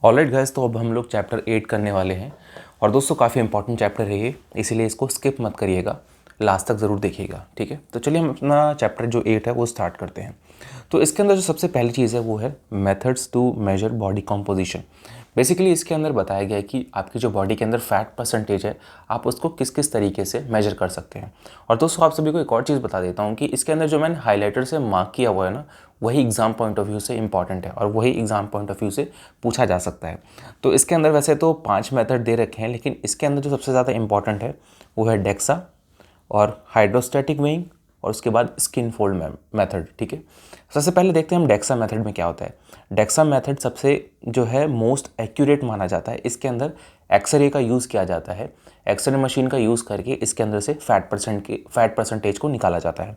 Alright guys, तो अब हम लोग चैप्टर 8 करने वाले हैं। और दोस्तों काफ़ी इंपॉर्टेंट चैप्टर है ये, इसीलिए इसको स्किप मत करिएगा, लास्ट तक ज़रूर देखिएगा। ठीक है, तो चलिए हम अपना चैप्टर जो 8 है वो स्टार्ट करते हैं। तो इसके अंदर जो सबसे पहली चीज़ है वो है methods to measure body composition. Basically इसके अंदर बताया गया है कि आपकी जो बॉडी के अंदर फैट परसेंटेज है आप उसको किस किस तरीके से मेजर कर सकते हैं। और दोस्तों आप सभी को एक और चीज़ बता देता हूँ कि इसके अंदर जो मैंने हाईलाइटर से मार्क किया हुआ है ना, वही एग्ज़ाम पॉइंट ऑफ व्यू से इंपॉर्टेंट है और वही एग्ज़ाम पॉइंट ऑफ व्यू से पूछा जा सकता है। तो इसके अंदर वैसे तो 5 मेथड दे रखे हैं, लेकिन इसके अंदर जो सबसे ज़्यादा इंपॉर्टेंट है वो है डेक्सा और हाइड्रोस्टैटिक वेइंग और उसके बाद स्किन फोल्ड मेथड। ठीक है, सबसे पहले देखते हैं हम डेक्सा मेथड में क्या होता है। डेक्सा मेथड सबसे जो है मोस्ट एक्यूरेट माना जाता है। इसके अंदर एक्सरे का यूज़ किया जाता है, एक्सरे मशीन का यूज़ करके इसके अंदर से फैट परसेंटेज को निकाला जाता है।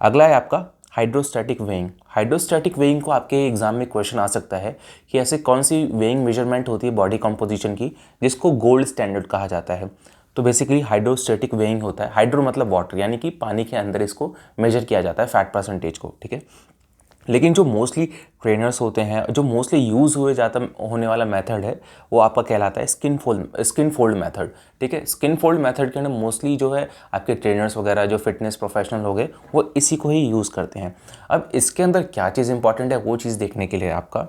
अगला है आपका हाइड्रोस्टैटिक वेइंग। हाइड्रोस्टैटिक वेइंग को आपके एग्जाम में क्वेश्चन आ सकता है कि ऐसे कौन सी वेइंग मेजरमेंट होती है बॉडी कंपोजिशन की जिसको गोल्ड स्टैंडर्ड कहा जाता है। तो बेसिकली हाइड्रोस्टैटिक वेइंग होता है, हाइड्रो मतलब वाटर, यानी कि पानी के अंदर इसको मेजर किया जाता है फैट परसेंटेज को। ठीक है, लेकिन जो मोस्टली ट्रेनर्स होते हैं, जो मोस्टली यूज़ हुए जाता होने वाला मेथड है वो आपका कहलाता है स्किन फोल्ड मेथड। ठीक है, स्किन फोल्ड मेथड के अंदर मोस्टली जो है आपके ट्रेनर्स वगैरह जो फिटनेस प्रोफेशनल हो गए वो इसी को ही यूज़ करते हैं। अब इसके अंदर क्या चीज़ इंपॉर्टेंट है वो चीज़ देखने के लिए आपका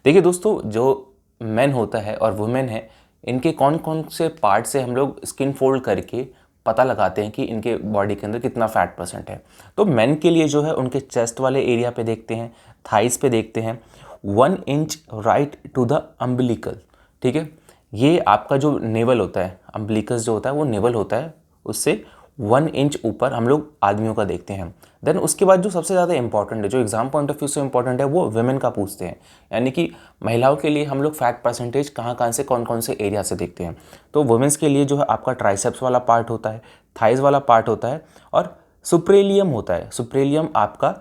देखिए दोस्तों, जो मेन होता है और वुमेन है, इनके कौन कौन से पार्ट से हम लोग स्किन फोल्ड करके पता लगाते हैं कि इनके बॉडी के अंदर कितना फैट परसेंट है। तो मेन के लिए जो है उनके चेस्ट वाले एरिया पे देखते हैं, थाइस पे देखते हैं, 1 inch right to the umbilical. ठीक है, ये आपका जो नेवल होता है, अम्बिलिकस जो होता है वो नेवल होता है, उससे 1 इंच ऊपर हम लोग आदमियों का देखते हैं। देन उसके बाद जो सबसे ज़्यादा इंपॉर्टेंट है, जो एग्जाम पॉइंट ऑफ व्यू से इंपॉर्टेंट है, वो वुमेन का पूछते हैं। यानी कि महिलाओं के लिए हम लोग फैट परसेंटेज कहाँ कहाँ से कौन कौन से एरिया से देखते हैं। तो वुमेन्स के लिए जो है आपका ट्राइसेप्स वाला पार्ट होता है, थाइज वाला पार्ट होता है और सुप्रेलियम होता है। सुप्रेलियम आपका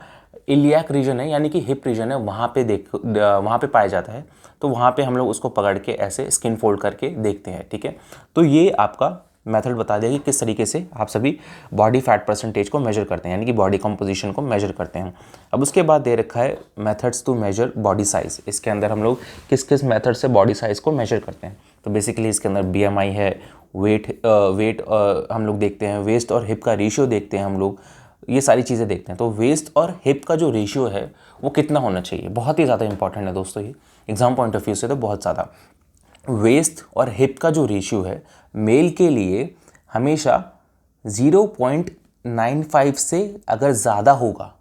इलियाक रीजन है, यानी कि हिप रीजन है, वहाँ पे पाया जाता है। तो वहाँ पे हम लोग उसको पकड़ के ऐसे स्किन फोल्ड करके देखते हैं। ठीक है, तो ये आपका मेथड बता दिया कि किस तरीके से आप सभी बॉडी फैट परसेंटेज को मेजर करते हैं, यानी कि बॉडी कंपोजिशन को मेजर करते हैं। अब उसके बाद दे रखा है methods to measure body size. इसके अंदर हम लोग किस किस मेथड से बॉडी साइज़ को मेजर करते हैं। तो बेसिकली इसके अंदर BMI है, वेट हम लोग देखते हैं, वेस्ट और हिप का रेशियो देखते हैं हम लोग, ये सारी चीज़ें देखते हैं। तो वेस्ट और हिप का जो रेशियो है वो कितना होना चाहिए, बहुत ही ज़्यादा इंपॉर्टेंट है दोस्तों, ये एग्जाम पॉइंट ऑफ व्यू से तो बहुत ज़्यादा। वेस्ट और हिप का जो रेशियो है मेल के लिए हमेशा 0.95 से अगर ज़्यादा होगा,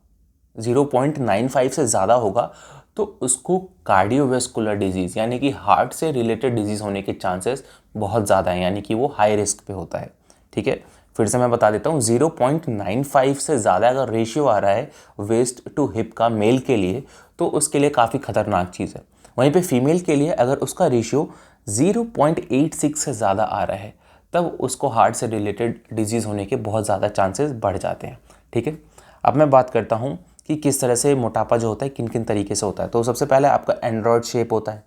0.95 से ज़्यादा होगा तो उसको कार्डियोवैस्कुलर डिजीज़ यानी कि हार्ट से रिलेटेड डिजीज़ होने के चांसेस बहुत ज़्यादा हैं, यानी कि वो हाई रिस्क पे होता है। ठीक है, फिर से मैं बता देता हूँ, 0.95 से ज़्यादा अगर रेशियो आ रहा है वेस्ट टू हिप का मेल के लिए तो उसके लिए काफ़ी खतरनाक चीज़ है। वहीं पे फीमेल के लिए अगर उसका रेशियो 0.86 से ज़्यादा आ रहा है तब उसको हार्ट से रिलेटेड डिजीज़ होने के बहुत ज़्यादा चांसेस बढ़ जाते हैं। ठीक है, अब मैं बात करता हूँ कि किस तरह से मोटापा जो होता है किन किन तरीके से होता है। तो सबसे पहले आपका एंड्रॉयड शेप होता है,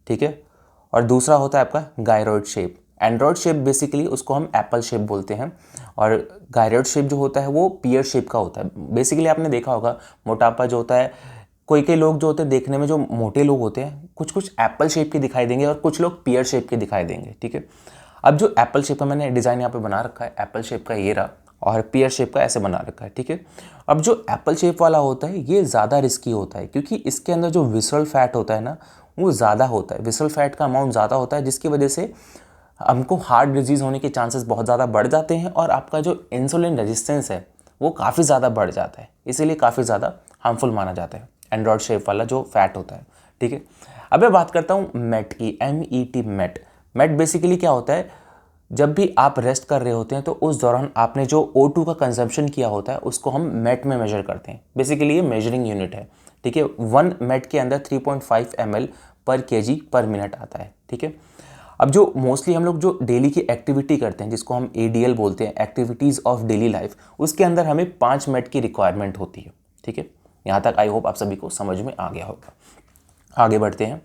ठीक है, और दूसरा होता है आपका गायरॉयड शेप। एंड्रॉयड शेप बेसिकली उसको हम एप्पल शेप बोलते हैं और गायरॉयड शेप जो होता है वो पियर शेप का होता है। बेसिकली आपने देखा होगा मोटापा जो होता है, कोई लोग जो होते हैं देखने में, जो मोटे लोग होते हैं कुछ कुछ एप्पल शेप के दिखाई देंगे और कुछ लोग पियर शेप के दिखाई देंगे। ठीक है, अब जो एप्पल शेप का मैंने डिज़ाइन यहाँ पे बना रखा है, एप्पल शेप का ये रहा और पियर शेप का ऐसे बना रखा है। ठीक है, अब जो एप्पल शेप वाला होता है ये ज़्यादा रिस्की होता है क्योंकि इसके अंदर जो विसरल फैट होता है ना वो ज़्यादा होता है, विसरल फैट का अमाउंट ज़्यादा होता है, जिसकी वजह से हमको हार्ट डिजीज़ होने के चांसेस बहुत ज़्यादा बढ़ जाते हैं और आपका जो इंसुलिन रेजिस्टेंस है वो काफ़ी ज़्यादा बढ़ जाता है, इसीलिए काफ़ी ज़्यादा हार्मफुल माना जाता है एंड्रॉयड शेप वाला जो फैट होता है। ठीक है, अब मैं बात करता हूँ MET की, MET MET। MET बेसिकली क्या होता है, जब भी आप रेस्ट कर रहे होते हैं तो उस दौरान आपने जो O2 का कंजम्पशन किया होता है उसको हम MET में मेजर करते हैं। बेसिकली ये मेजरिंग यूनिट है। ठीक है, 1 MET के अंदर 3.5 ml पर kg पर मिनट आता है। ठीक है, अब जो मोस्टली हम लोग जो डेली की एक्टिविटी करते हैं जिसको हम ADL बोलते हैं, एक्टिविटीज़ ऑफ डेली लाइफ, उसके अंदर हमें 5 MET की रिक्वायरमेंट होती है। ठीक है, यहाँ तक आई होप आप सभी को समझ में आ गया होगा। आगे बढ़ते हैं।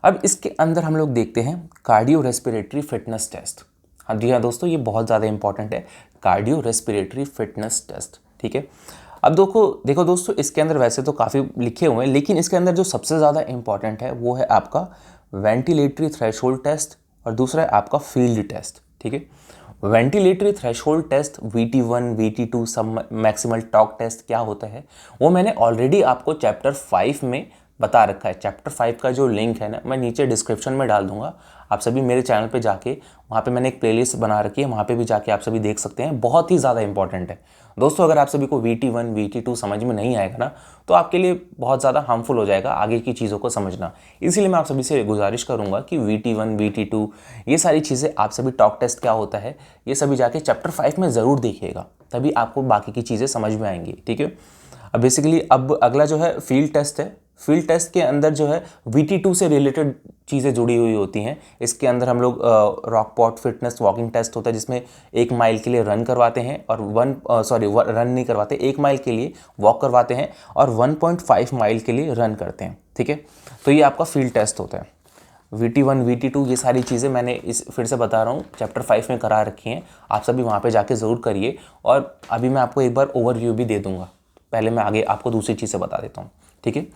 अब इसके अंदर हम लोग देखते हैं कार्डियो रेस्पिरेटरी फिटनेस टेस्ट। हाँ जी हाँ दोस्तों, ये बहुत ज़्यादा इंपॉर्टेंट है, कार्डियो रेस्पिरेटरी फिटनेस टेस्ट। ठीक है, अब देखो दोस्तों, इसके अंदर वैसे तो काफ़ी लिखे हुए हैं लेकिन इसके अंदर जो सबसे ज़्यादा इंपॉर्टेंट है वो है आपका वेंटिलेटरी थ्रेशोल्ड टेस्ट और दूसरा है आपका फील्ड टेस्ट। ठीक है, ventilatory threshold test VT1 VT2 सब मैक्सिमल टॉक टेस्ट क्या होता है वो मैंने ऑलरेडी आपको चैप्टर 5 में बता रखा है। चैप्टर 5 का जो लिंक है ना मैं नीचे डिस्क्रिप्शन में डाल दूंगा, आप सभी मेरे चैनल पे जाके वहाँ पे मैंने एक प्लेलिस्ट बना रखी है, वहाँ पे भी जाके आप सभी देख सकते हैं। बहुत ही ज़्यादा इंपॉर्टेंट है दोस्तों। अगर आप सभी को VT1 VT2 समझ में नहीं आएगा ना तो आपके लिए बहुत ज़्यादा हार्मफुल हो जाएगा आगे की चीज़ों को समझना। इसीलिए मैं आप सभी से गुजारिश करूँगा कि VT1 VT2 ये सारी चीज़ें आप सभी टॉक टेस्ट क्या होता है ये सभी जाके चैप्टर 5 में ज़रूर देखिएगा, तभी आपको बाकी की चीज़ें समझ में आएंगी। ठीक है, अब बेसिकली अब अगला जो है फील्ड टेस्ट है। फील्ड टेस्ट के अंदर जो है VT2 से रिलेटेड चीज़ें जुड़ी हुई होती हैं। इसके अंदर हम लोग Rockport fitness walking test होता है जिसमें 1 माइल के लिए रन करवाते हैं और रन नहीं करवाते, 1 माइल के लिए वॉक करवाते हैं और 1.5 माइल के लिए रन करते हैं। ठीक है, तो ये आपका फील्ड टेस्ट होता है। VT1 VT2 ये सारी चीज़ें मैंने फिर से बता रहा हूँ चैप्टर 5 में करा रखी हैं, आप सभी वहाँ पे जाके ज़रूर करिए। और अभी मैं आपको एक बार ओवरव्यू भी दे दूँगा, पहले मैं आगे आपको दूसरी चीज़ें बता देता हूँ। ठीक है,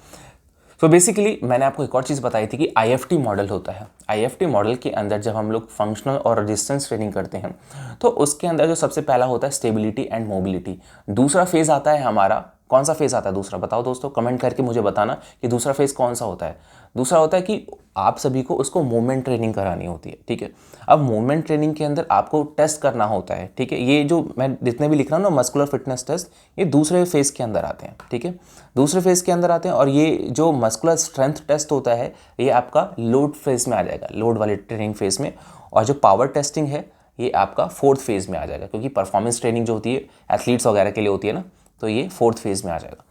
तो बेसिकली मैंने आपको एक और चीज़ बताई थी कि IFT मॉडल होता है। IFT मॉडल के अंदर जब हम लोग फंक्शनल और रेजिस्टेंस ट्रेनिंग करते हैं तो उसके अंदर जो सबसे पहला होता है स्टेबिलिटी एंड मोबिलिटी। दूसरा फेज़ आता है हमारा, कौन सा फेज़ आता है दूसरा बताओ दोस्तों, कमेंट करके मुझे बताना कि दूसरा फेज़ कौन सा होता है। दूसरा होता है कि आप सभी को उसको मूवमेंट ट्रेनिंग करानी होती है। ठीक है, अब मूवमेंट ट्रेनिंग के अंदर आपको टेस्ट करना होता है। ठीक है, ये जो मैं जितने भी लिख रहा हूँ ना मस्कुलर फिटनेस टेस्ट, ये दूसरे फेज़ के अंदर आते हैं। ठीक है, दूसरे फेज़ के अंदर आते हैं। और ये जो मस्कुलर स्ट्रेंथ टेस्ट होता है ये आपका लोड फेज़ में आ जाएगा, लोड वाले ट्रेनिंग फेज़ में। और जो पावर टेस्टिंग है ये आपका 4th फेज़ में आ जाएगा, क्योंकि परफॉर्मेंस ट्रेनिंग जो होती है एथलीट्स वगैरह के लिए होती है ना, तो ये 4th फेज़ में आ जाएगा।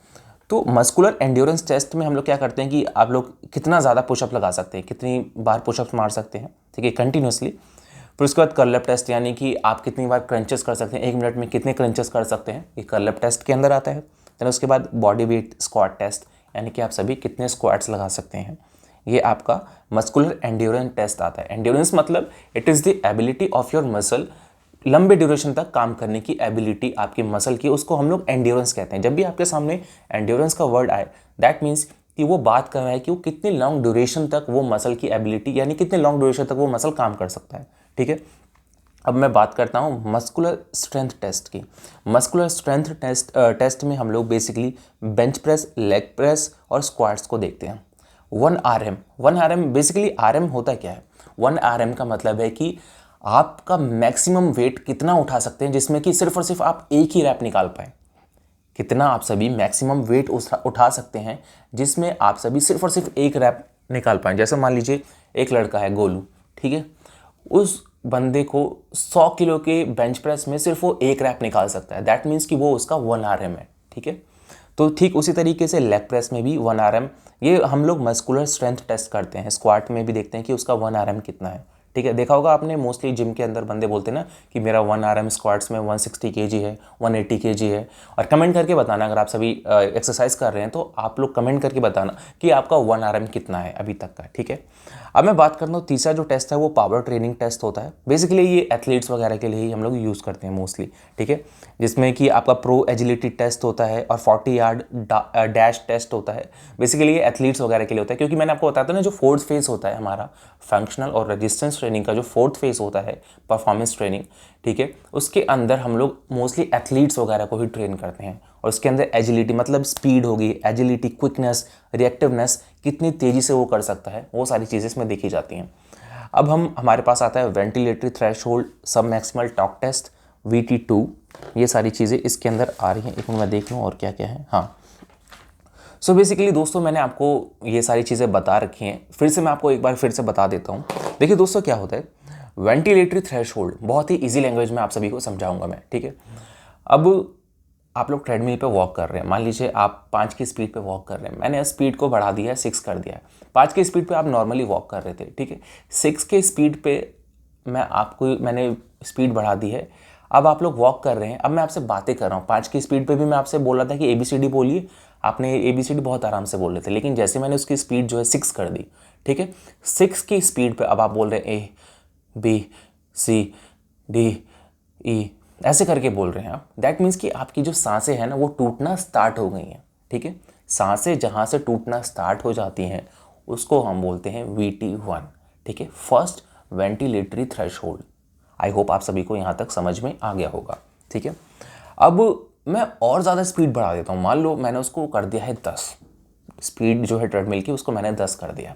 तो मस्कुलर एंड्योरेंस टेस्ट में हम लोग क्या करते हैं कि आप लोग कितना ज़्यादा पुशअप लगा सकते हैं, कितनी बार पुशअप मार सकते हैं। ठीक है, कंटिन्यूसली। फिर उसके बाद कर्ल अप टेस्ट, यानी कि आप कितनी बार क्रंचेस कर सकते हैं, 1 मिनट में कितने क्रंचेस कर सकते हैं, ये कर्ल अप टेस्ट के अंदर आता है। फिर उसके बाद बॉडी वेट स्क्वाट टेस्ट, यानी कि आप सभी कितने स्क्वाट्स लगा सकते हैं, ये आपका मस्कुलर एंड्योरेंस टेस्ट आता है। एंड्योरेंस मतलब it is the ability of your muscle, लंबे ड्यूरेशन तक काम करने की एबिलिटी आपके मसल की, उसको हम लोग एंड्योरेंस कहते हैं। जब भी आपके सामने एंड्योरेंस का वर्ड आए दैट मीन्स कि वो बात कर रहा है कि वो कितनी लॉन्ग ड्यूरेशन तक वो मसल की एबिलिटी, यानी कितने लॉन्ग ड्यूरेशन तक वो मसल काम कर सकता है। ठीक है, अब मैं बात करता हूँ मस्कुलर स्ट्रेंथ टेस्ट की। मस्कुलर स्ट्रेंथ टेस्ट में हम लोग basically bench press, leg press और स्क्वाट्स को देखते हैं। 1 RM बेसिकली RM होता क्या है, 1 RM का मतलब है कि आपका मैक्सिमम वेट कितना उठा सकते हैं जिसमें कि सिर्फ और सिर्फ आप एक ही रैप निकाल पाए। कितना आप सभी मैक्सिमम वेट उठा सकते हैं जिसमें आप सभी सिर्फ और सिर्फ एक रैप निकाल पाए। जैसे मान लीजिए एक लड़का है गोलू, ठीक है, उस बंदे को 100 किलो के बेंच प्रेस में सिर्फ वो एक रैप निकाल सकता है, दैट मीन्स कि वो उसका 1 RM है। ठीक है, तो ठीक उसी तरीके से लेग प्रेस में भी 1 RM, ये हम लोग मस्कुलर स्ट्रेंथ टेस्ट करते हैं। स्क्वाट में भी देखते हैं कि उसका 1 RM कितना है। ठीक है, देखा होगा आपने मोस्टली जिम के अंदर बंदे बोलते हैं ना कि मेरा 1 RM स्क्वाट्स में 160 kg है, 180 kg है। और कमेंट करके बताना अगर आप सभी एक्सरसाइज कर रहे हैं तो आप लोग कमेंट करके बताना कि आपका 1 RM कितना है अभी तक का। ठीक है, अब मैं बात करता हूँ तीसरा जो टेस्ट है वो पावर ट्रेनिंग टेस्ट होता है। बेसिकली ये एथलीट्स वगैरह के लिए ही हम लोग यूज़ करते हैं मोस्टली। ठीक है, जिसमें कि आपका प्रो एजिलिटी टेस्ट होता है और 40 यार्ड डैश टेस्ट होता है। बेसिकली ये एथलीट्स वगैरह के लिए होता है, क्योंकि मैंने आपको बताया था ना जो 4th फेज़ होता है हमारा फंक्शनल और रेजिस्टेंस ट्रेनिंग का, जो 4th फेज़ होता है परफॉर्मेंस ट्रेनिंग, ठीक है, उसके अंदर हम लोग मोस्टली एथलीट्स वगैरह को ही ट्रेन करते हैं। और उसके अंदर एजिलिटी मतलब स्पीड होगी, एजिलिटी, क्विकनेस, रिएक्टिवनेस, कितनी तेज़ी से वो कर सकता है, वो सारी चीज़ें इसमें देखी जाती हैं। अब हमारे पास आता है वेंटिलेटरी थ्रेशोल्ड सब मैक्सिमल टॉक टेस्ट, VT2, ये सारी चीज़ें इसके अंदर आ रही हैं। एक मिनट मैं देख लूँ और क्या क्या है। हाँ, सो बेसिकली दोस्तों मैंने आपको ये सारी चीज़ें बता रखी हैं, फिर से मैं आपको एक बार फिर से बता देता हूँ। देखिए दोस्तों क्या होता है वेंटिलेटरी थ्रेशोल्ड, बहुत ही इजी लैंग्वेज में आप सभी को समझाऊंगा मैं। ठीक है, अब आप लोग ट्रेडमिल पे वॉक कर रहे हैं, मान लीजिए आप 5 की स्पीड पे वॉक कर रहे हैं, मैंने स्पीड को बढ़ा दिया है, 6 कर दिया है। 5 की स्पीड पे आप नॉर्मली वॉक कर रहे थे, ठीक है, 6 के स्पीड पे मैंने स्पीड बढ़ा दी है। अब आप लोग वॉक कर रहे हैं, अब मैं आपसे बातें कर रहा हूँ। 5 की स्पीड पे भी मैं आपसे बोल रहा था कि ABCD बोलिए, आपने ABCD बहुत आराम से बोल रहे थे, लेकिन जैसे मैंने उसकी स्पीड जो है 6 कर दी, ठीक है, 6 की स्पीड पे अब आप बोल रहे हैं ABCD ऐसे करके बोल रहे हैं आप। दैट मीन्स कि आपकी जो सांसें हैं ना वो टूटना स्टार्ट हो गई हैं। ठीक है, सांसें जहाँ से टूटना स्टार्ट हो जाती हैं उसको हम बोलते हैं VT1, ठीक है, first ventilatory threshold. I hope आप सभी को यहाँ तक समझ में आ गया होगा, ठीक है। अब मैं और ज़्यादा स्पीड बढ़ा देता हूँ। मान लो मैंने उसको कर दिया है 10, स्पीड जो है ट्रेडमिल की उसको मैंने 10 कर दिया।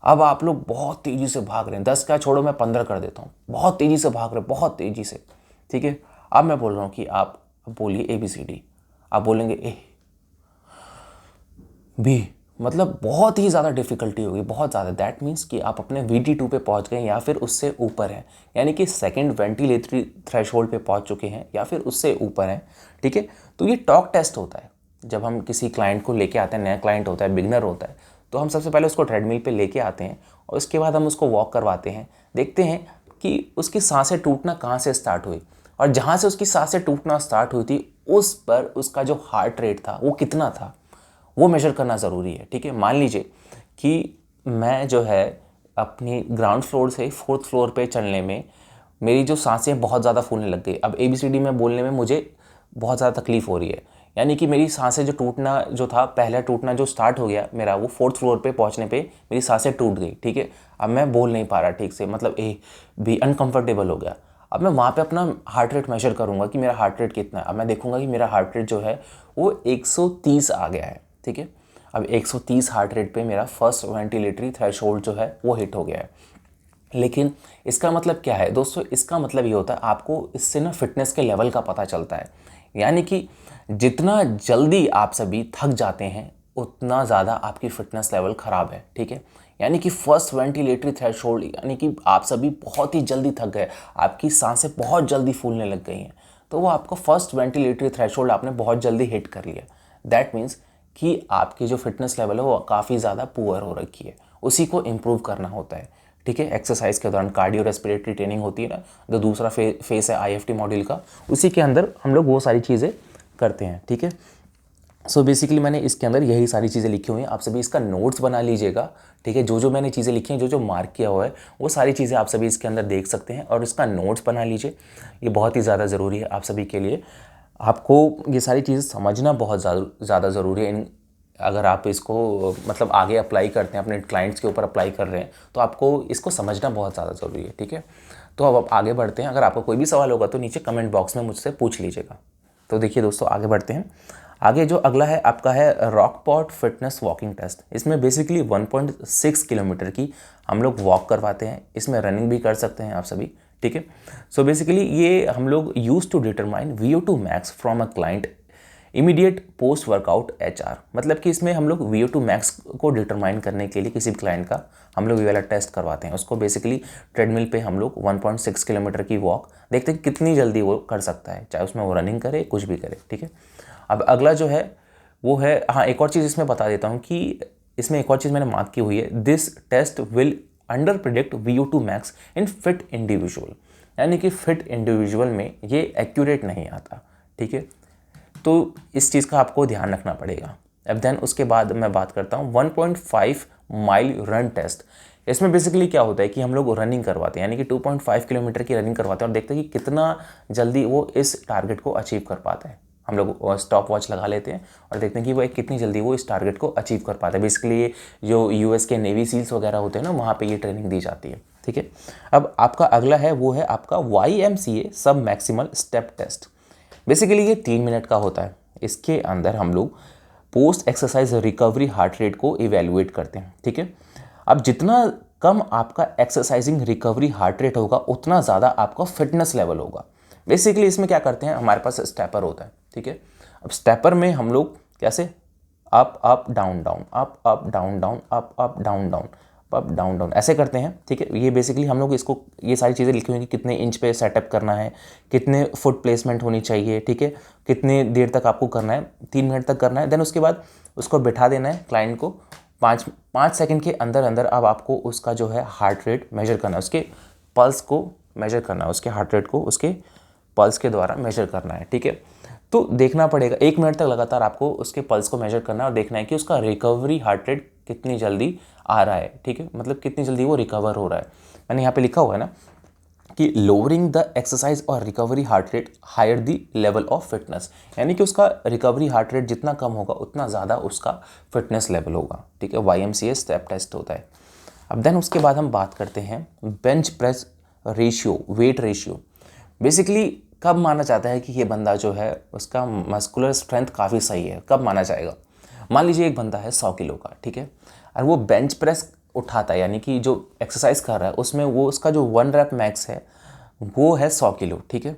अब आप लोग बहुत तेज़ी से भाग रहे हैं, 10 क्या छोड़ो, मैं 15 कर देता हूँ, बहुत तेज़ी से भाग रहे हैं, बहुत तेज़ी से, ठीक है। अब मैं बोल रहा हूँ कि आप बोलिए ABCD, आप बोलेंगे A B, मतलब बहुत ही ज़्यादा डिफ़िकल्टी होगी, बहुत ज़्यादा। दैट मीन्स कि आप अपने VT2 पे पहुँच गए या फिर उससे ऊपर हैं, यानी कि सेकंड वेंटिलेटरी थ्रेशोल्ड पे पहुँच चुके हैं या फिर उससे ऊपर हैं, ठीक है। तो ये टॉक टेस्ट होता है। जब हम किसी क्लाइंट को लेके आते हैं, नया क्लाइंट होता है, बिगनर होता है, तो हम सबसे पहले उसको ट्रेडमिल पे लेके आते हैं और उसके बाद हम उसको वॉक करवाते हैं, देखते हैं कि उसकी सांसें टूटना कहाँ से स्टार्ट हुई, और जहाँ से उसकी सांसें टूटना स्टार्ट हुई थी उस पर उसका जो हार्ट रेट था वो कितना था, वो मेजर करना ज़रूरी है, ठीक है। मान लीजिए कि मैं जो है अपनी ग्राउंड फ्लोर से 4th फ्लोर पे चलने में मेरी जो सांसें बहुत ज़्यादा फूलने लग गई। अब ABCD में बोलने में मुझे बहुत ज़्यादा तकलीफ़ हो रही है, यानी कि मेरी सांसें जो टूटना जो था, पहला टूटना जो स्टार्ट हो गया मेरा, वो 4th फ्लोर पे पहुंचने पे मेरी सांसें टूट गई, ठीक है। अब मैं बोल नहीं पा रहा ठीक से, मतलब भी अनकंफर्टेबल हो गया। अब मैं वहाँ पे अपना हार्ट रेट मेजर करूँगा कि मेरा हार्ट रेट कितना है। अब मैं देखूँगा कि मेरा हार्ट रेट जो है वो 130 आ गया है, ठीक है। अब 130 हार्ट रेट पे मेरा फर्स्ट वेंटिलेटरी थ्रेशोल्ड जो है वो हिट हो गया है। लेकिन इसका मतलब क्या है दोस्तों, इसका मतलब ये होता है आपको इससे ना फिटनेस के लेवल का पता चलता है, यानी कि जितना जल्दी आप सभी थक जाते हैं उतना ज़्यादा आपकी फिटनेस लेवल ख़राब है, ठीक है। यानी कि फर्स्ट वेंटिलेटरी थ्रेशोल्ड, यानी कि आप सभी बहुत ही जल्दी थक गए, आपकी सांसें बहुत जल्दी फूलने लग गई हैं, तो वो आपका फर्स्ट वेंटिलेटरी थ्रेशोल्ड आपने बहुत जल्दी हिट कर लिया। दैट मीन्स कि आपकी जो फिटनेस लेवल है वो काफ़ी ज़्यादा पुअर हो रखी है, उसी को इम्प्रूव करना होता है, ठीक है। एक्सरसाइज के दौरान कार्डियो रेस्पिरेटरी ट्रेनिंग होती है ना, जो दूसरा फेस है IFT मॉड्यूल का, उसी के अंदर हम लोग वो सारी चीज़ें करते हैं, ठीक है। सो बेसिकली मैंने इसके अंदर यही सारी चीज़ें लिखी हुई हैं, आप सभी इसका नोट्स बना लीजिएगा, ठीक है। जो जो मैंने चीज़ें लिखी हैं, जो जो मार्क किया हुआ है, वो सारी चीज़ें आप सभी इसके अंदर देख सकते हैं और इसका नोट्स बना लीजिए, ये बहुत ही ज़्यादा ज़रूरी है आप सभी के लिए। आपको ये सारी चीज़ें समझना बहुत ज़्यादा ज़रूरी है। अगर आप इसको मतलब आगे अप्लाई करते हैं, अपने क्लाइंट्स के ऊपर अप्लाई कर रहे हैं, तो आपको इसको समझना बहुत ज़्यादा ज़रूरी है, ठीक है। तो अब आप आगे बढ़ते हैं। अगर आपको कोई भी सवाल होगा तो नीचे कमेंट बॉक्स में मुझसे पूछ लीजिएगा। तो देखिए दोस्तों, आगे बढ़ते हैं। आगे जो अगला है आपका है रॉकपॉट फिटनेस वॉकिंग टेस्ट। इसमें बेसिकली 1.6 किलोमीटर की हम लोग वॉक करवाते हैं, इसमें रनिंग भी कर सकते हैं आप सभी, ठीक है। सो बेसिकली ये हम लोग use to determine VO2 max from a client immediate post workout HR, मतलब कि इसमें हम लोग VO2 मैक्स को डिटरमाइन करने के लिए किसी भी क्लाइंट का हम लोग ये वाला टेस्ट करवाते हैं। उसको बेसिकली ट्रेडमिल पे हम लोग 1.6 किलोमीटर की वॉक देखते हैं कितनी जल्दी वो कर सकता है, चाहे उसमें वो रनिंग करे कुछ भी करे, ठीक है। अब अगला जो है वो है, हाँ एक और चीज़ इसमें बता देता हूँ कि इसमें एक और चीज़ मैंने मार्क की हुई है, this test will under predict VO2 max in fit individual, यानी कि फिट इंडिविजुअल में ये एक्यूरेट नहीं आता, ठीक है। तो इस चीज़ का आपको ध्यान रखना पड़ेगा। अब देन उसके बाद मैं बात करता हूँ 1.5 माइल रन टेस्ट। इसमें बेसिकली क्या होता है कि हम लोग रनिंग करवाते हैं, यानी कि 2.5 किलोमीटर की रनिंग करवाते हैं और देखते हैं कि कितना जल्दी वो इस टारगेट को अचीव कर पाता है। हम लोग स्टॉप वॉच लगा लेते हैं और देखते हैं कि वो कितनी जल्दी वो इस टारगेट को अचीव कर पाता है। बेसिकली ये जो US के नेवी सील्स वगैरह होते हैं ना, वहाँ पे ये ट्रेनिंग दी जाती है, ठीक है। अब आपका अगला है वो है आपका YMCA सब मैक्सिमल स्टेप टेस्ट। बेसिकली ये 3 मिनट का होता है। इसके अंदर हम लोग post exercise recovery heart rate को इवेलुएट करते हैं, ठीक है। अब जितना कम आपका एक्सरसाइजिंग रिकवरी हार्ट रेट होगा उतना ज़्यादा आपका फिटनेस लेवल होगा। बेसिकली इसमें क्या करते हैं, हमारे पास स्टेपर होता है, ठीक है। अब स्टेपर में हम लोग कैसे up up down down, up up down down, up up down down, up down down ऐसे करते हैं, ठीक है। ये बेसिकली हम लोग इसको ये सारी चीज़ें लिखी हुई हैं कि कितने इंच पे सेटअप करना है, कितने फुट प्लेसमेंट होनी चाहिए, ठीक है, कितने देर तक आपको करना है, 3 मिनट तक करना है। देन उसके बाद उसको बिठा देना है क्लाइंट को, 5 सेकंड के अंदर अंदर अब आपको उसका जो है हार्ट रेट मेजर करना है, उसके पल्स को मेजर करना है, उसके हार्ट रेट को उसके पल्स के द्वारा मेजर करना है, ठीक है। तो देखना पड़ेगा 1 मिनट तक लगातार आपको उसके पल्स को मेजर करना है और देखना है कि उसका रिकवरी हार्ट रेट कितनी जल्दी आ रहा है, ठीक है, मतलब कितनी जल्दी वो रिकवर हो रहा है। मैंने यहाँ पे लिखा हुआ है ना, कि लोअरिंग द एक्सरसाइज और recovery heart rate higher the level of fitness, यानी कि उसका रिकवरी हार्ट रेट जितना कम होगा उतना ज़्यादा उसका फिटनेस लेवल होगा, ठीक है। YMCA स्टेप टेस्ट होता है। अब देन उसके बाद हम बात करते हैं bench press ratio, weight ratio. Basically कब माना जाता है कि ये बंदा जो है उसका मस्कुलर स्ट्रेंथ काफ़ी सही है, कब माना जाएगा? मान लीजिए एक बंदा है 100 किलो का, ठीक है, और वो बेंच प्रेस उठाता है, यानी कि जो एक्सरसाइज कर रहा है उसमें वो उसका जो 1 रैप मैक्स है वो है 100 किलो, ठीक है।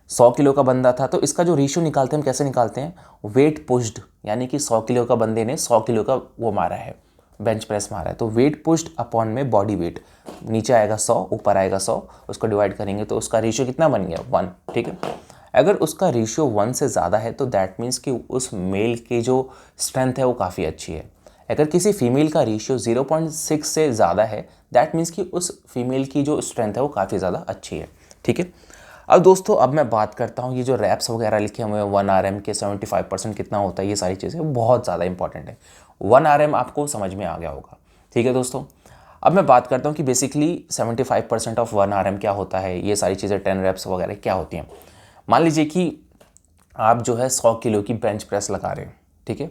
100 किलो का बंदा था, तो इसका जो रेशियो निकालते हैं हम कैसे निकालते हैं? वेट पुश्ड, यानी कि 100 किलो का बंदे ने 100 किलो का वो मारा है, बेंच प्रेस मारा है, तो वेट पुश्ड अपॉन में बॉडी वेट, नीचे आएगा 100 ऊपर आएगा 100, उसको डिवाइड करेंगे तो उसका रेशियो कितना बन गया? 1, ठीक है। अगर उसका रेशियो 1 से ज़्यादा है तो दैट मीन्स कि उस मेल की जो स्ट्रेंथ है वो काफ़ी अच्छी है। अगर किसी फीमेल का रेशियो 0.6 से ज़्यादा है दैट मीन्स कि उस फीमेल की जो स्ट्रेंथ है वो काफ़ी ज़्यादा अच्छी है, ठीक है। अब दोस्तों अब मैं बात करता हूँ ये जो रैप्स वगैरह लिखे हुए हैं 1 RM के 75% कितना होता है, ये सारी चीज़ें बहुत ज़्यादा इंपॉर्टेंट है। 1 RM आपको समझ में आ गया होगा, ठीक है दोस्तों। अब मैं बात करता हूँ कि बेसिकली 75% ऑफ 1 RM क्या होता है, ये सारी चीज़ें 10 रैप्स वगैरह क्या होती हैं। मान लीजिए कि आप जो है 100 किलो की बेंच प्रेस लगा रहे हैं, ठीक है।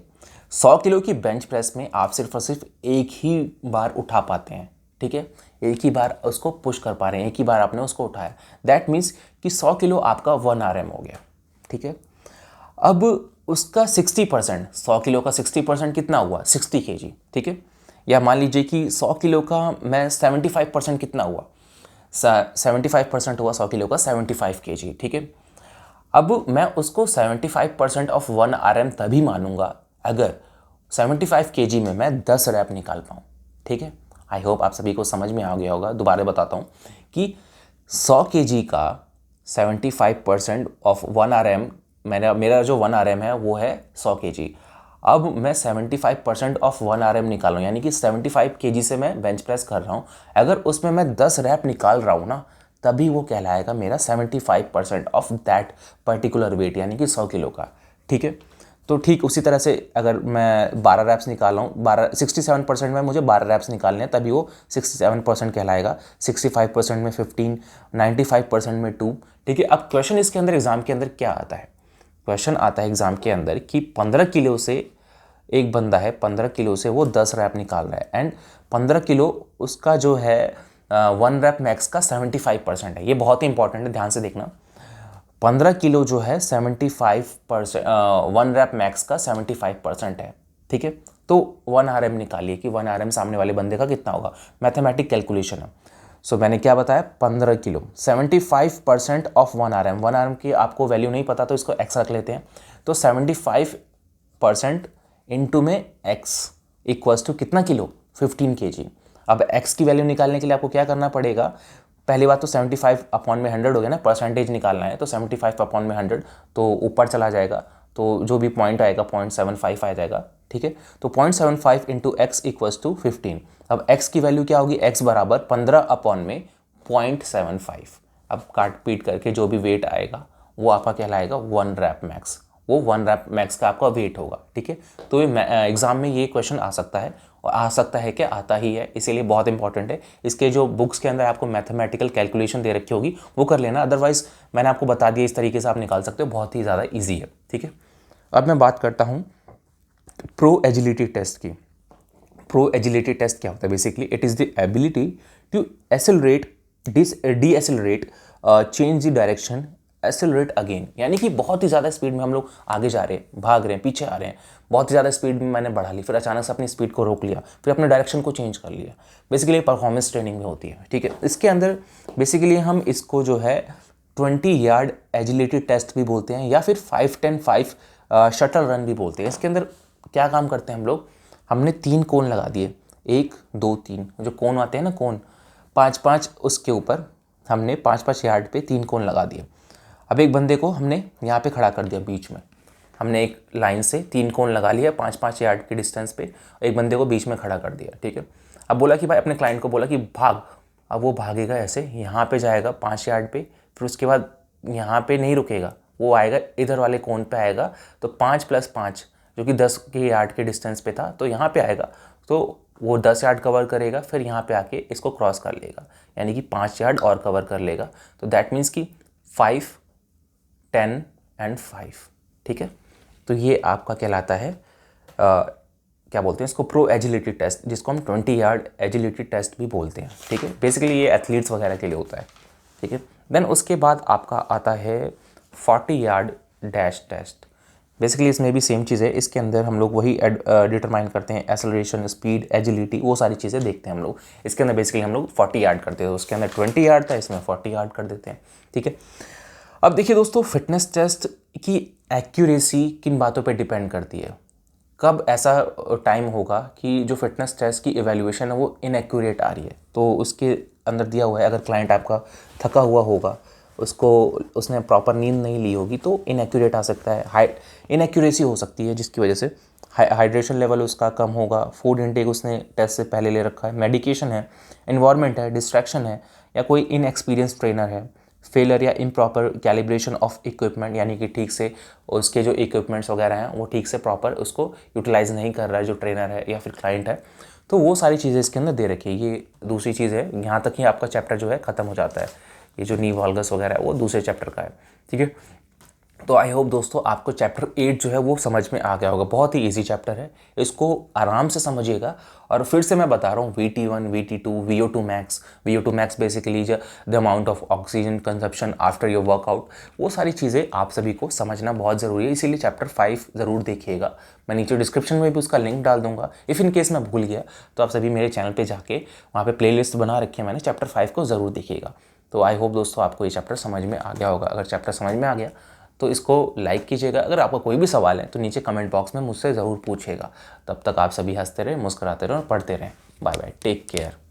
100 किलो की बेंच प्रेस में आप सिर्फ और सिर्फ एक ही बार उठा पाते हैं, ठीक है, एक ही बार उसको पुश कर पा रहे हैं, एक ही बार आपने उसको उठाया, दैट मीन्स कि 100 किलो आपका 1 RM हो गया, ठीक है। अब उसका 60%, 100 किलो का 60% कितना हुआ? 60 kg, ठीक है। या मान लीजिए कि 100 किलो का मैं 75% कितना हुआ? 75% हुआ 100 किलो का 75 kg, ठीक है। अब मैं उसको 75% ऑफ 1 RM तभी मानूंगा अगर 75 kg में मैं 10 रैप निकाल पाऊँ, ठीक है। आई होप आप सभी को समझ में आ गया होगा। दोबारा बताता हूँ कि 100 kg का 75% ऑफ 1 RM, मेरा जो 1 RM है वो है 100 kg। अब मैं 75% ऑफ 1 RM निकाल रहा हूँ, यानी कि 75 kg से मैं बेंच प्रेस कर रहा हूँ, अगर उसमें मैं 10 रैप निकाल रहा हूँ ना तभी वो कहलाएगा मेरा 75% ऑफ दैट पर्टिकुलर वेट, यानी कि 100 किलो का, ठीक है। तो ठीक उसी तरह से अगर मैं 12 रैप्स निकाल रहा हूँ, 67% में मुझे 12 रैप्स निकालने हैं तभी वो 67% कहलाएगा, 65% में 15, 95% में 2, ठीक है। अब क्वेश्चन इसके अंदर एग्जाम के अंदर क्या आता है? क्वेश्चन आता है एग्जाम के अंदर कि 15 किलो से एक बंदा है, 15 किलो से वो 10 रैप निकाल रहा है एंड 15 किलो उसका जो है 1 रैप मैक्स का 75% है। ये बहुत ही इंपॉर्टेंट है, ध्यान से देखना। 15 किलो जो है 75%, 1 रैप मैक्स का 75% है, ठीक है। तो 1 RM निकालिए कि 1 RM सामने वाले बंदे का कितना होगा, मैथमेटिक कैलकुलेशन है। सो मैंने क्या बताया? 15 किलो 75% ऑफ 1 RM, 1 RM की आपको वैल्यू नहीं पता तो इसको एक्स रख लेते हैं, तो 75% इंटू में एक्स इक्वल्स टू कितना किलो? 15 kg। अब एक्स की वैल्यू निकालने के लिए आपको क्या करना पड़ेगा? पहली बात तो 75 अपॉन में 100 हो गया ना, परसेंटेज निकालना है, तो 75 अपॉन में 100 तो ऊपर चला जाएगा, तो जो भी पॉइंट आएगा 0.75 आ जाएगा, ठीक है। तो 0.75 इंटू एक्स इक्वल्स टू 15। अब एक्स की वैल्यू क्या होगी? एक्स बराबर 15 अपॉन में 0.75। अब काट पीट करके जो भी वेट आएगा वो आपका कहलाएगा 1 रैप मैक्स, वो 1 रैप मैक्स का आपका वेट होगा, ठीक है। तो ये एग्जाम में ये क्वेश्चन आ सकता है, और आ सकता है कि आता ही है, इसीलिए बहुत इंपॉर्टेंट है। इसके जो बुक्स के अंदर आपको मैथमेटिकल कैलकुलेशन दे रखी होगी वो कर लेना, अदरवाइज मैंने आपको बता दिया इस तरीके से आप निकाल सकते हो, बहुत ही ज़्यादा ईजी है, ठीक है। अब मैं बात करता हूँ प्रो एजिलिटी टेस्ट की। प्रो एजिलिटी टेस्ट क्या होता है? Basically it is the ability to accelerate, decelerate, change the direction, accelerate again, यानी कि बहुत ही ज़्यादा स्पीड में हम लोग आगे जा रहे हैं, भाग रहे हैं, पीछे आ रहे हैं, बहुत ही ज़्यादा स्पीड में मैंने बढ़ा ली, फिर अचानक से अपनी स्पीड को रोक लिया, फिर अपने डायरेक्शन को चेंज कर लिया। बेसिकली परफॉर्मेंस ट्रेनिंग में होती है, ठीक है। इसके अंदर बेसिकली हम इसको जो है 20 यार्ड एजिलिटी टेस्ट भी बोलते हैं, या फिर 5-10-5 शटल रन भी बोलते हैं। इसके अंदर क्या काम करते हैं हम लोग? हमने 3 कोन लगा दिए, 1 2 3, जो कोन आते हैं ना कोन, 5-5, उसके ऊपर हमने 5-5 यार्ड पे 3 कोन लगा दिए। अब एक बंदे को हमने यहाँ पे खड़ा कर दिया बीच में, हमने एक लाइन से 3 कोन लगा लिया 5-5 यार्ड के डिस्टेंस पे, एक बंदे को बीच में खड़ा कर दिया, ठीक है। अब बोला कि भाई, अपने क्लाइंट को बोला कि भाग। अब वो भागेगा ऐसे, यहाँ पे जाएगा 5 यार्ड पे, फिर उसके बाद यहाँ पे नहीं रुकेगा, वो आएगा इधर वाले कोन पे आएगा, तो 5 + 5 जो कि 10 के यार्ड के डिस्टेंस पे था, तो यहाँ पे आएगा, तो वो 10 यार्ड कवर करेगा, फिर यहाँ पे आके इसको क्रॉस कर लेगा, यानी कि 5 यार्ड और कवर कर लेगा। तो दैट मीन्स कि 5, 10 एंड 5, ठीक है। तो ये आपका कहलाता है क्या बोलते हैं इसको, प्रो एजिलिटी टेस्ट, जिसको हम 20 यार्ड एजिलिटी टेस्ट भी बोलते हैं, ठीक है। बेसिकली ये एथलीट्स वगैरह के लिए होता है, ठीक है। देन उसके बाद आपका आता है 40 यार्ड डैश टेस्ट। बेसिकली इसमें भी सेम चीज़ है, इसके अंदर हम लोग वही डिटरमाइन करते हैं, एक्सेलरेशन, स्पीड, एजिलिटी, वो सारी चीज़ें देखते हैं हम लोग। इसके अंदर बेसिकली हम लोग 40 यार्ड करते हैं, उसके अंदर 20 यार्ड था, इसमें 40 यार्ड कर देते हैं, ठीक है। अब देखिए दोस्तों, फिटनेस टेस्ट की एक्यूरेसी किन बातों पे डिपेंड करती है। कब ऐसा टाइम होगा कि जो फिटनेस टेस्ट की इवैल्यूएशन है वो इनएक्यूरेट आ रही है, तो उसके अंदर दिया हुआ है, अगर क्लाइंट आपका थका हुआ होगा, उसने प्रॉपर नींद नहीं ली होगी, तो इनएक्यूरेट आ सकता है, इनएक्यूरेसी हो सकती है, जिसकी वजह से हाइड्रेशन लेवल उसका कम होगा, फूड इनटेक उसने टेस्ट से पहले ले रखा है, मेडिकेशन है, इन्वायरमेंट है, डिस्ट्रैक्शन है, या कोई इनएक्सपीरियंस ट्रेनर है, फेलर या इम्प्रॉपर कैलिब्रेशन ऑफ इक्विपमेंट, यानी कि ठीक से उसके जो इक्विपमेंट्स वगैरह हैं वो ठीक से प्रॉपर उसको यूटिलाइज नहीं कर रहा है जो ट्रेनर है या फिर क्लाइंट है। तो वो सारी चीज़ें इसके अंदर दे रखी है। ये दूसरी चीज़ है, यहाँ तक ही आपका चैप्टर जो है ख़त्म हो जाता है। ये जो नी वाल्गस वगैरह है वो दूसरे चैप्टर का है, ठीक है। तो आई होप दोस्तों आपको चैप्टर 8 जो है वो समझ में आ गया होगा। बहुत ही इजी चैप्टर है, इसको आराम से समझिएगा। और फिर से मैं बता रहा हूँ, VT1, VT2, VO2 max, VO2 max basically the amount of oxygen consumption after your workout, वो सारी चीज़ें आप सभी को समझना बहुत ज़रूरी है। इसीलिए चैप्टर 5 ज़रूर देखिएगा। मैं नीचे डिस्क्रिप्शन में भी उसका लिंक डाल दूंगा। इफ़ इन केस मैं भूल गया तो आप सभी मेरे चैनल पर जाके वहाँ पर प्ले लिस्ट बना रखी है मैंने, चैप्टर 5 को ज़रूर देखिएगा। तो आई होप दोस्तों आपको ये चैप्टर समझ में आ गया होगा। अगर चैप्टर समझ में आ गया तो इसको लाइक कीजिएगा। अगर आपका कोई भी सवाल है तो नीचे कमेंट बॉक्स में मुझसे ज़रूर पूछिएगा। तब तक आप सभी हंसते रहें, मुस्कुराते रहें और पढ़ते रहें। Bye bye, take care.